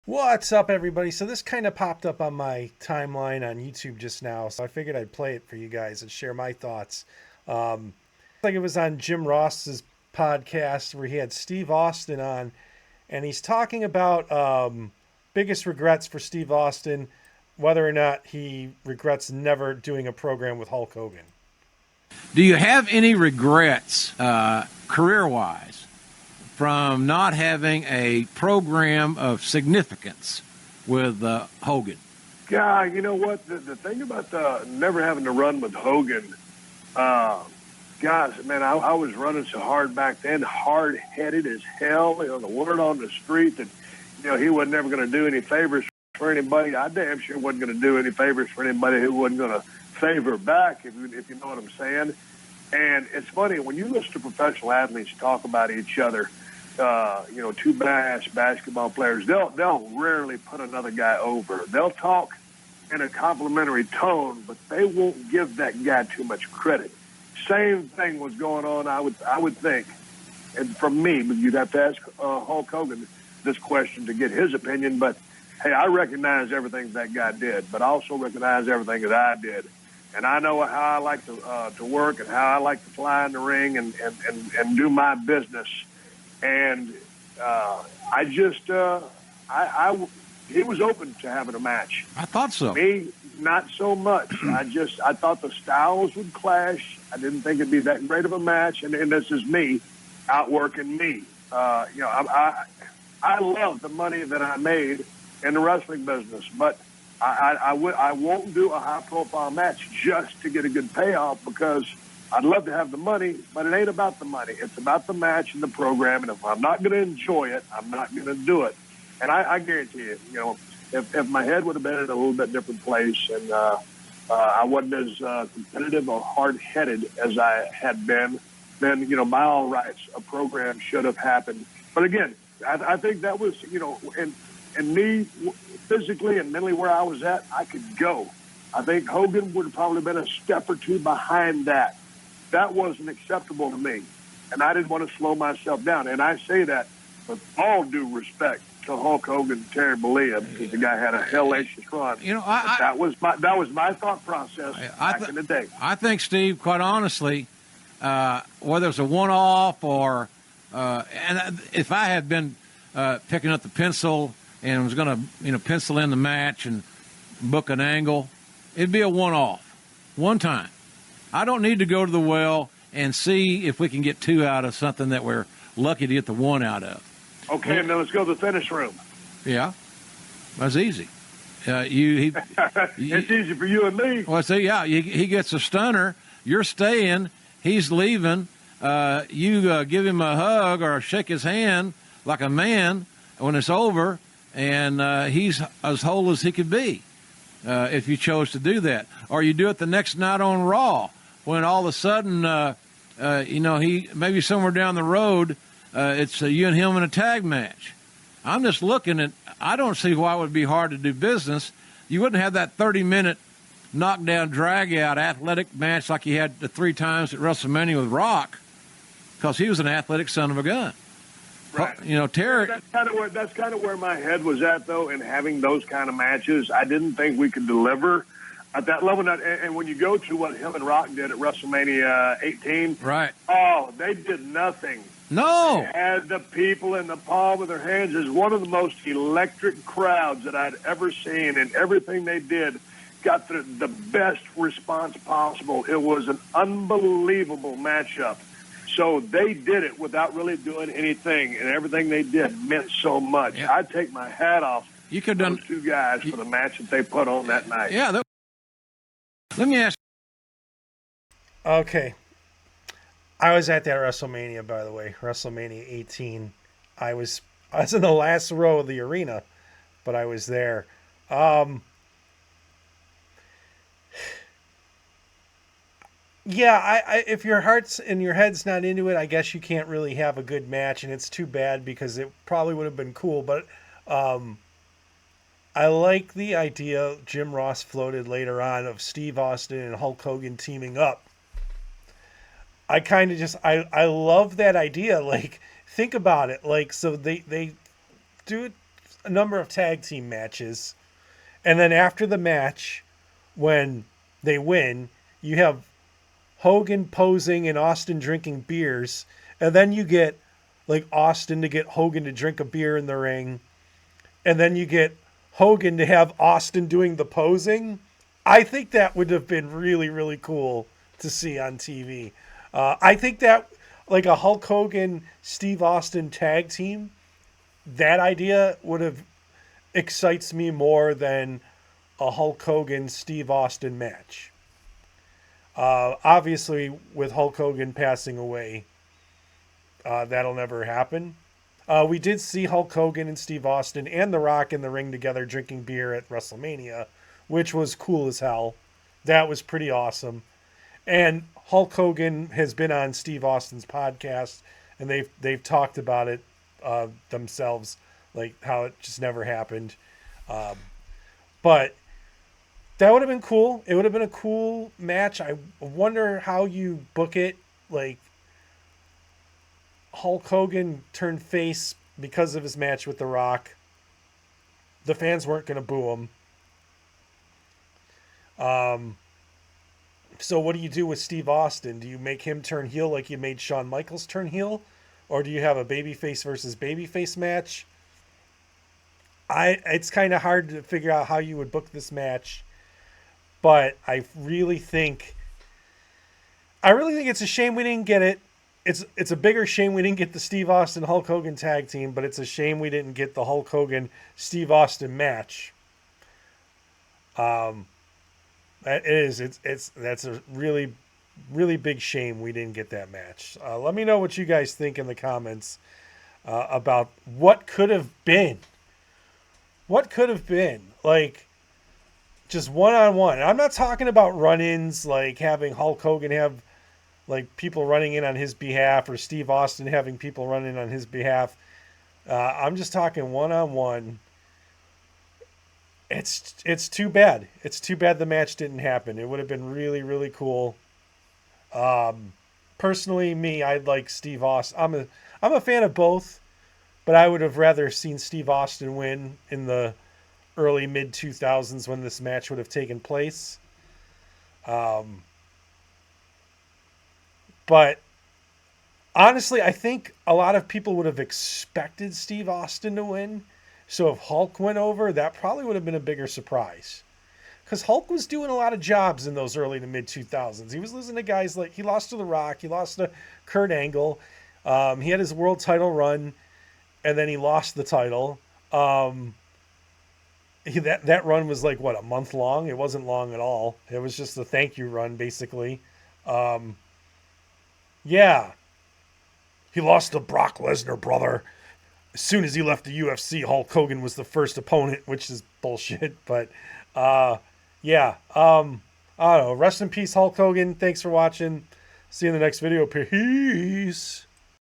What's up, everybody? So this kind of popped up on my timeline on YouTube just now, so I figured I'd play it for you guys and share my thoughts. I think it was on Jim Ross's podcast where he had Steve Austin on, and he's talking about biggest regrets for Steve Austin, whether or not he regrets never doing a program with Hulk Hogan. Do you have any regrets, career-wise, from not having a program of significance with Hogan? Yeah, you know what? The thing about never having to run with Hogan, gosh, man, I was running so hard back then, hard-headed as hell. The word on the street that, he wasn't never going to do any favors for anybody. I damn sure wasn't going to do any favors for anybody who wasn't going to favor back, if you know what I'm saying. And it's funny, when you listen to professional athletes talk about each other, two badass basketball players, they'll rarely put another guy over. They'll talk in a complimentary tone, but they won't give that guy too much credit. Same thing was going on, I would think, and from me, but you'd have to ask Hulk Hogan this question to get his opinion. But hey, I recognize everything that guy did, but I also recognize everything that I did. And I know how I like to work and how I like to fly in the ring and do my business. And I just, he was open to having a match. I thought so. Me, not so much. I thought the styles would clash. I didn't think it'd be that great of a match. And this is me outworking me. I love the money that I made in the wrestling business, but I won't do a high-profile match just to get a good payoff, because I'd love to have the money, but it ain't about the money. It's about the match and the program, and if I'm not going to enjoy it, I'm not going to do it. And I guarantee you, if my head would have been in a little bit different place and I wasn't as competitive or hard-headed as I had been, then, by all rights, a program should have happened. But again, I think that was, and me physically and mentally where I was at, I could go. I think Hogan would have probably been a step or two behind that. That wasn't acceptable to me, and I didn't want to slow myself down. And I say that with all due respect to Hulk Hogan and Terry Bollea, because the guy had a hellacious run. That was my thought process back in the day. I think, Steve, quite honestly, whether it's a one-off or and if I had been picking up the pencil and was going to pencil in the match and book an angle, it'd be a one-off, one time. I don't need to go to the well and see if we can get two out of something that we're lucky to get the one out of. Okay, and then let's go to the finish room. Yeah, that's easy. It's easy for you and me. Well, see, yeah, he gets a stunner. You're staying. He's leaving. You give him a hug or shake his hand like a man when it's over, and he's as whole as he could be if you chose to do that. Or you do it the next night on Raw when all of a sudden, he maybe somewhere down the road, it's you and him in a tag match. I'm just looking at, I don't see why it would be hard to do business. You wouldn't have that 30-minute knockdown, drag-out athletic match like he had the 3 times at WrestleMania with Rock, because he was an athletic son of a gun. Right. Terry. That's kind of where my head was at, though, in having those kind of matches. I didn't think we could deliver at that level. And when you go to what him and Rock did at WrestleMania 18, right? Oh, they did nothing. No. They had the people in the palm of their hands. It's one of the most electric crowds that I'd ever seen, and everything they did got the best response possible. It was an unbelievable matchup. So they did it without really doing anything, and everything they did meant so much. Yeah. I'd take my hat off You could have those two guys for the match that they put on that night. Yeah. Let me ask. Okay. I was at that WrestleMania, by the way, WrestleMania 18. I was in the last row of the arena, but I was there. Yeah, I if your heart's and your head's not into it, I guess you can't really have a good match, and it's too bad because it probably would have been cool. But I like the idea Jim Ross floated later on of Steve Austin and Hulk Hogan teaming up. I kind of just I love that idea. Like, think about it. Like, so they do it a number of tag team matches. And then after the match, when they win, you have Hogan posing and Austin drinking beers. And then you get like Austin to get Hogan to drink a beer in the ring. And then you get Hogan to have Austin doing the posing. I think that would have been really, really cool to see on TV. I think that like a Hulk Hogan, Steve Austin tag team, that idea would have excites me more than a Hulk Hogan, Steve Austin match. Obviously, with Hulk Hogan passing away, that'll never happen. We did see Hulk Hogan and Steve Austin and The Rock in the ring together drinking beer at WrestleMania, which was cool as hell. That was pretty awesome. And Hulk Hogan has been on Steve Austin's podcast, and they've talked about it themselves, like how it just never happened. But that would have been cool. It would have been a cool match. I wonder how you book it. Like Hulk Hogan turned face because of his match with The Rock. The fans weren't going to boo him. So what do you do with Steve Austin? Do you make him turn heel like you made Shawn Michaels turn heel? Or do you have a babyface versus babyface match? It's kind of hard to figure out how you would book this match. But I really think it's a shame we didn't get it. It's a bigger shame we didn't get the Steve Austin Hulk Hogan tag team, but it's a shame we didn't get the Hulk Hogan Steve Austin match. That's a really, really big shame we didn't get that match. Let me know what you guys think in the comments about what could have been. What could have been, like, just one-on-one. I'm not talking about run-ins, like having Hulk Hogan have like people running in on his behalf, or Steve Austin having people run in on his behalf. I'm just talking one-on-one. It's too bad. It's too bad the match didn't happen. It would have been really, really cool. Personally, me, I'd like Steve Austin. I'm a fan of both, but I would have rather seen Steve Austin win in the early mid 2000s when this match would have taken place. But honestly, I think a lot of people would have expected Steve Austin to win. So if Hulk went over, that probably would have been a bigger surprise. Because Hulk was doing a lot of jobs in those early to mid 2000s. He was losing to guys like, he lost to The Rock, he lost to Kurt Angle. He had his world title run, and then he lost the title. That run was like, what, a month long? It wasn't long at all. It was just a thank you run, basically. Yeah. He lost to Brock Lesnar, brother. As soon as he left the UFC, Hulk Hogan was the first opponent, which is bullshit. But, yeah. I don't know. Rest in peace, Hulk Hogan. Thanks for watching. See you in the next video. Peace.